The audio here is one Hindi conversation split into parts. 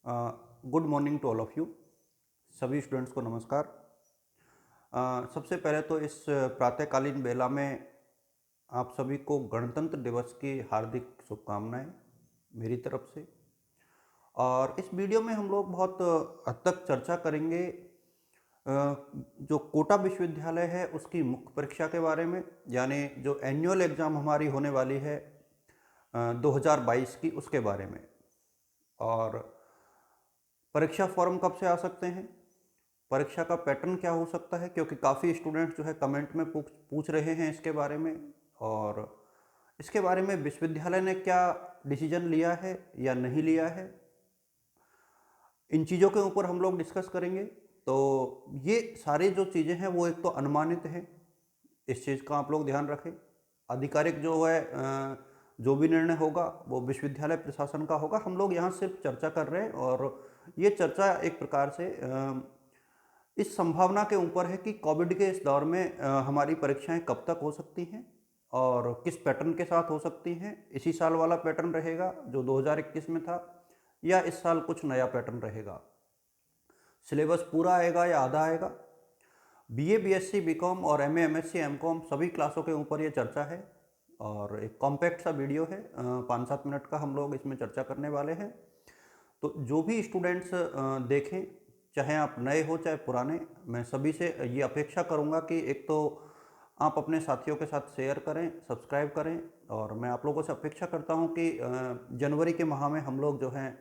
Good morning to all of you. सभी स्टूडेंट्स को नमस्कार। सबसे पहले तो इस प्रातःकालीन बेला में आप सभी को गणतंत्र दिवस की हार्दिक शुभकामनाएं मेरी तरफ से। और इस वीडियो में हम लोग बहुत हद तक चर्चा करेंगे जो कोटा विश्वविद्यालय है उसकी मुख्य परीक्षा के बारे में, यानी जो एनुअल एग्ज़ाम हमारी होने वाली है 2022 की, उसके बारे में। और परीक्षा फॉर्म कब से आ सकते हैं, परीक्षा का पैटर्न क्या हो सकता है, क्योंकि काफ़ी स्टूडेंट्स जो है कमेंट में पूछ रहे हैं इसके बारे में। और इसके बारे में विश्वविद्यालय ने क्या डिसीजन लिया है या नहीं लिया है, इन चीज़ों के ऊपर हम लोग डिस्कस करेंगे। तो ये सारी जो चीज़ें हैं वो एक तो अनुमानित हैं, इस चीज़ का आप लोग ध्यान रखें। आधिकारिक जो है जो भी निर्णय होगा वो विश्वविद्यालय प्रशासन का होगा। हम लोग यहाँ सिर्फ चर्चा कर रहे हैं, और ये चर्चा एक प्रकार से इस संभावना के ऊपर है कि कोविड के इस दौर में हमारी परीक्षाएं कब तक हो सकती हैं और किस पैटर्न के साथ हो सकती हैं। इसी साल वाला पैटर्न रहेगा जो 2021 में था, या इस साल कुछ नया पैटर्न रहेगा। सिलेबस पूरा आएगा या आधा आएगा। बीए, बीएससी, बीकॉम और एमए, एमएससी, एमकॉम सभी क्लासों के ऊपर ये चर्चा है। और एक कॉम्पैक्ट सा वीडियो है, 5-7 मिनट का हम लोग इसमें चर्चा करने वाले हैं। तो जो भी स्टूडेंट्स देखें, चाहे आप नए हो चाहे पुराने, मैं सभी से ये अपेक्षा करूँगा कि एक तो आप अपने साथियों के साथ शेयर करें, सब्सक्राइब करें। और मैं आप लोगों से अपेक्षा करता हूँ कि जनवरी के माह में हम लोग जो हैं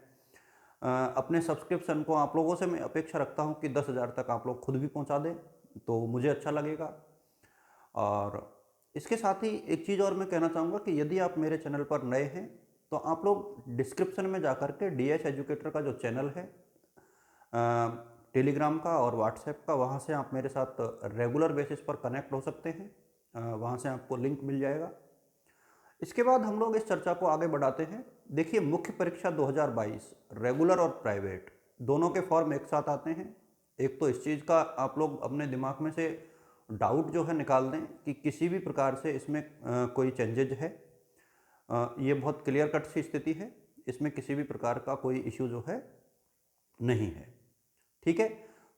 अपने सब्सक्रिप्शन को, आप लोगों से मैं अपेक्षा रखता हूँ कि 10,000 तक आप लोग खुद भी पहुँचा दें तो मुझे अच्छा लगेगा। और इसके साथ ही एक चीज़ और मैं कहना चाहूँगा कि यदि आप मेरे चैनल पर नए हैं तो आप लोग डिस्क्रिप्शन में जा कर के डीएच एजुकेटर का जो चैनल है टेलीग्राम का और व्हाट्सएप का, वहाँ से आप मेरे साथ रेगुलर बेसिस पर कनेक्ट हो सकते हैं। वहाँ से आपको लिंक मिल जाएगा। इसके बाद हम लोग इस चर्चा को आगे बढ़ाते हैं। देखिए, मुख्य परीक्षा 2022 रेगुलर और प्राइवेट दोनों के फॉर्म एक साथ आते हैं। एक तो इस चीज़ का आप लोग अपने दिमाग में से डाउट जो है निकाल दें कि किसी भी प्रकार से इसमें कोई चेंजेज है। ये बहुत क्लियर कट सी स्थिति है, इसमें किसी भी प्रकार का कोई इश्यू जो है नहीं है। ठीक है,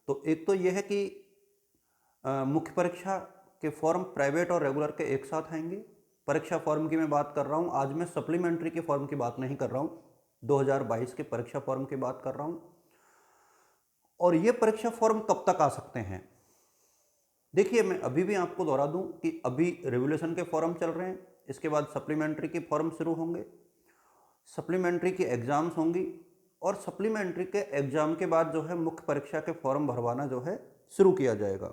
तो एक तो ये है कि मुख्य परीक्षा के फॉर्म प्राइवेट और रेगुलर के एक साथ आएंगे। परीक्षा फॉर्म की मैं बात कर रहा हूँ, आज मैं सप्लीमेंट्री के फॉर्म की बात नहीं कर रहा हूँ, 2022 के परीक्षा फॉर्म की बात कर रहा हूँ। और ये परीक्षा फॉर्म कब तक आ सकते हैं? देखिए, मैं अभी भी आपको दोहरा दूं कि अभी रेवोल्यूशन के फॉर्म चल रहे हैं, इसके बाद सप्लीमेंट्री के फॉर्म शुरू होंगे, सप्लीमेंट्री की एग्ज़ाम्स होंगी, और सप्लीमेंट्री के एग्ज़ाम के बाद जो है मुख्य परीक्षा के फॉर्म भरवाना जो है शुरू किया जाएगा।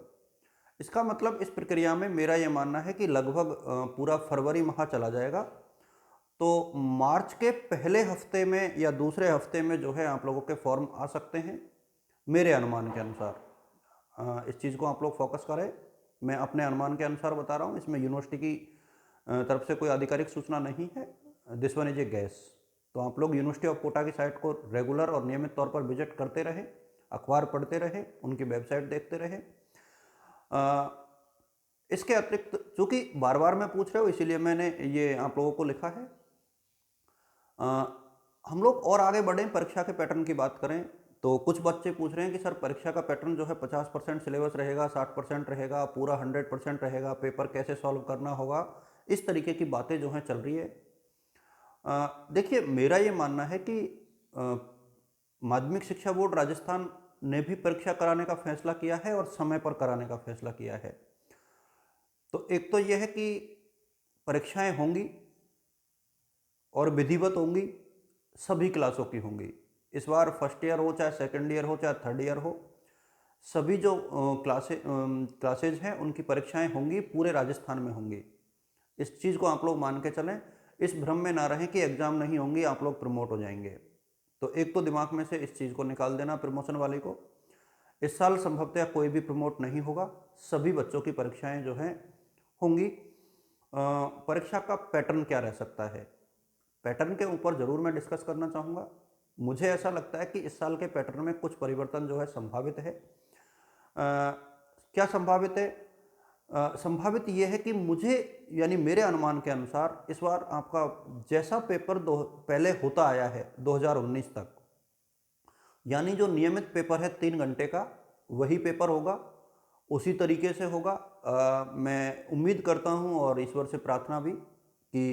इसका मतलब इस प्रक्रिया में मेरा ये मानना है कि लगभग पूरा फरवरी माह चला जाएगा। तो मार्च के पहले हफ्ते में या दूसरे हफ्ते में जो है आप लोगों के फॉर्म आ सकते हैं, मेरे अनुमान के अनुसार। इस चीज़ को आप लोग फोकस करें, मैं अपने अनुमान के अनुसार बता रहा हूँ, इसमें यूनिवर्सिटी की तरफ से कोई आधिकारिक सूचना नहीं है। This one is a gas. तो आप लोग यूनिवर्सिटी ऑफ कोटा की साइट को रेगुलर और नियमित तौर पर विजिट करते रहें, अखबार पढ़ते रहें, उनकी वेबसाइट देखते रहें। इसके अतिरिक्त, चूँकि बार बार मैं पूछ रहा हूँ इसीलिए मैंने ये आप लोगों को लिखा है। हम लोग और आगे बढ़ें, परीक्षा के पैटर्न की बात करें तो कुछ बच्चे पूछ रहे हैं कि सर परीक्षा का पैटर्न जो है 50% सिलेबस रहेगा, 60% रहेगा, पूरा 100% रहेगा, पेपर कैसे सॉल्व करना होगा, इस तरीके की बातें जो हैं चल रही है। देखिए, मेरा ये मानना है कि माध्यमिक शिक्षा बोर्ड राजस्थान ने भी परीक्षा कराने का फैसला किया है और समय पर कराने का फैसला किया है। तो एक तो यह है कि परीक्षाएं होंगी और विधिवत होंगी, सभी क्लासों की होंगी। इस बार फर्स्ट ईयर हो चाहे सेकंड ईयर हो चाहे थर्ड ईयर हो, सभी जो क्लासेज हैं उनकी परीक्षाएं होंगी, पूरे राजस्थान में होंगी। इस चीज़ को आप लोग मान के चलें, इस भ्रम में ना रहें कि एग्ज़ाम नहीं होंगी आप लोग प्रमोट हो जाएंगे। तो एक तो दिमाग में से इस चीज़ को निकाल देना, प्रमोशन वाली को। इस साल संभवतः कोई भी प्रमोट नहीं होगा, सभी बच्चों की परीक्षाएं जो हैं होंगी। परीक्षा का पैटर्न क्या रह सकता है, पैटर्न के ऊपर ज़रूर मैं डिस्कस करना चाहूँगा। मुझे ऐसा लगता है कि इस साल के पैटर्न में कुछ परिवर्तन जो है संभावित है। क्या संभावित है? संभावित ये है कि मुझे, यानी मेरे अनुमान के अनुसार, इस बार आपका जैसा पेपर पहले होता आया है 2019 तक, यानी जो नियमित पेपर है 3 घंटे का, वही पेपर होगा, उसी तरीके से होगा। मैं उम्मीद करता हूँ और ईश्वर से प्रार्थना भी कि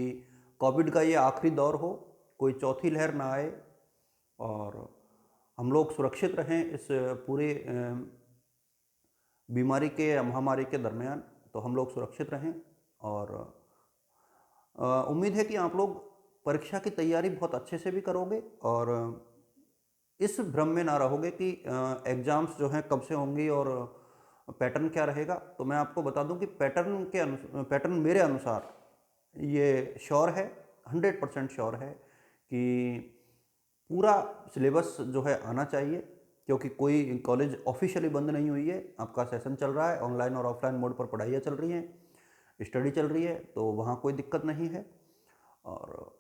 कोविड का ये आखिरी दौर हो, कोई चौथी लहर ना आए और हम लोग सुरक्षित रहें इस पूरे बीमारी के महामारी के दरमियान। तो हम लोग सुरक्षित रहें और उम्मीद है कि आप लोग परीक्षा की तैयारी बहुत अच्छे से भी करोगे और इस भ्रम में ना रहोगे कि एग्ज़ाम्स जो हैं कब से होंगी और पैटर्न क्या रहेगा। तो मैं आपको बता दूं कि पैटर्न मेरे अनुसार ये श्योर है, 100% श्योर है कि पूरा सिलेबस जो है आना चाहिए, क्योंकि कोई कॉलेज ऑफिशियली बंद नहीं हुई है। आपका सेशन चल रहा है, ऑनलाइन और ऑफलाइन मोड पर पढ़ाइयाँ चल रही हैं, स्टडी चल रही है, तो वहाँ कोई दिक्कत नहीं है। और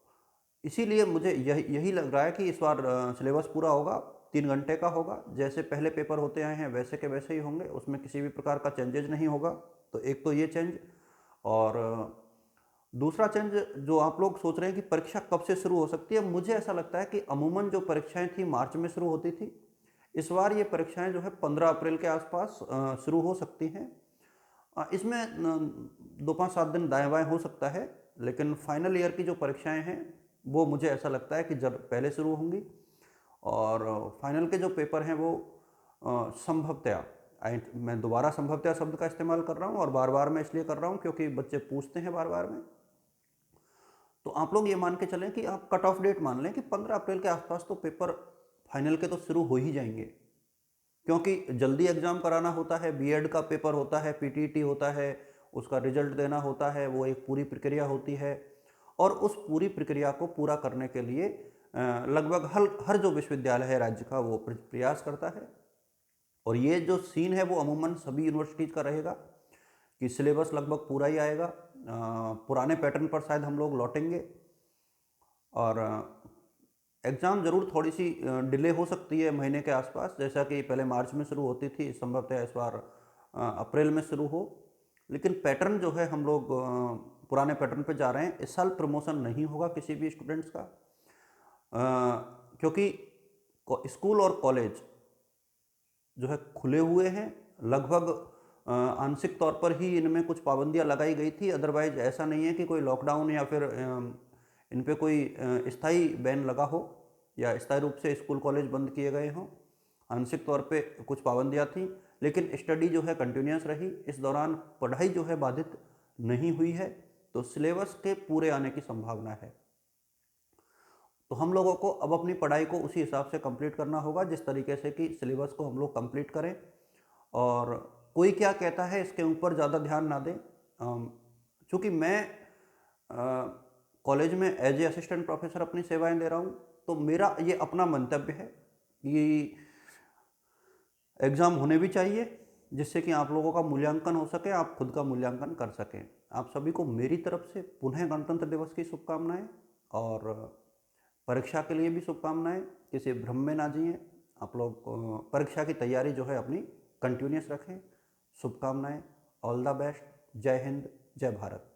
इसीलिए मुझे यही लग रहा है कि इस बार सिलेबस पूरा होगा, 3 घंटे का होगा। जैसे पहले पेपर होते आए हैं वैसे के वैसे ही होंगे, उसमें किसी भी प्रकार का चेंजेज नहीं होगा। तो एक तो ये चेंज, और दूसरा चेंज जो आप लोग सोच रहे हैं कि परीक्षा कब से शुरू हो सकती है, मुझे ऐसा लगता है कि अमूमन जो परीक्षाएं थी मार्च में शुरू होती थी, इस बार ये परीक्षाएं जो है 15 अप्रैल के आसपास शुरू हो सकती हैं। इसमें 2-5-7 दिन दाएं बाएं हो सकता है, लेकिन फाइनल ईयर की जो परीक्षाएं हैं वो मुझे ऐसा लगता है कि जब पहले शुरू होंगी। और फाइनल के जो पेपर हैं वो संभवतया, मैं दोबारा संभवतया शब्द का इस्तेमाल कर रहा हूँ और बार बार मैं इसलिए कर रहा हूँ क्योंकि बच्चे पूछते हैं बार बार में। तो आप लोग ये मान के चलें कि आप कट ऑफ डेट मान लें कि 15 अप्रैल के आसपास तो पेपर फाइनल के तो शुरू हो ही जाएंगे, क्योंकि जल्दी एग्ज़ाम कराना होता है, बीएड का पेपर होता है, पीटीईटी होता है, उसका रिजल्ट देना होता है, वो एक पूरी प्रक्रिया होती है। और उस पूरी प्रक्रिया को पूरा करने के लिए लगभग हर जो विश्वविद्यालय है राज्य का वो प्रयास करता है। और ये जो सीन है वो अमूमन सभी यूनिवर्सिटीज़ का रहेगा कि सिलेबस लगभग पूरा ही आएगा। पुराने पैटर्न पर शायद हम लोग लौटेंगे और एग्ज़ाम ज़रूर थोड़ी सी डिले हो सकती है महीने के आसपास, जैसा कि पहले मार्च में शुरू होती थी, संभवतः इस बार अप्रैल में शुरू हो। लेकिन पैटर्न जो है हम लोग पुराने पैटर्न पे जा रहे हैं। इस साल प्रमोशन नहीं होगा किसी भी स्टूडेंट्स का, क्योंकि स्कूल और कॉलेज जो है खुले हुए हैं। लगभग आंशिक तौर पर ही इनमें कुछ पाबंदियां लगाई गई थी, अदरवाइज ऐसा नहीं है कि कोई लॉकडाउन या फिर इन पे कोई स्थायी बैन लगा हो या स्थायी रूप से स्कूल कॉलेज बंद किए गए हों। आंशिक तौर पे कुछ पाबंदियां थी, लेकिन स्टडी जो है कंटिन्यूस रही। इस दौरान पढ़ाई जो है बाधित नहीं हुई है, तो सिलेबस के पूरे आने की संभावना है। तो हम लोगों को अब अपनी पढ़ाई को उसी हिसाब से कंप्लीट करना होगा जिस तरीके से कि सिलेबस को हम लोग कंप्लीट करें, और कोई क्या कहता है इसके ऊपर ज़्यादा ध्यान ना दें। चूँकि मैं कॉलेज में एज ए असिस्टेंट प्रोफेसर अपनी सेवाएं दे रहा हूँ, तो मेरा ये अपना मंतव्य है कि एग्ज़ाम होने भी चाहिए, जिससे कि आप लोगों का मूल्यांकन हो सके, आप खुद का मूल्यांकन कर सकें। आप सभी को मेरी तरफ से पुनः गणतंत्र दिवस की शुभकामनाएं और परीक्षा के लिए भी शुभकामनाएं। किसी भ्रम में ना जिएं। आप लोग परीक्षा की तैयारी जो है अपनी कंटिन्यूस रखें। शुभकामनाएं। All the best. जय हिंद, जय भारत।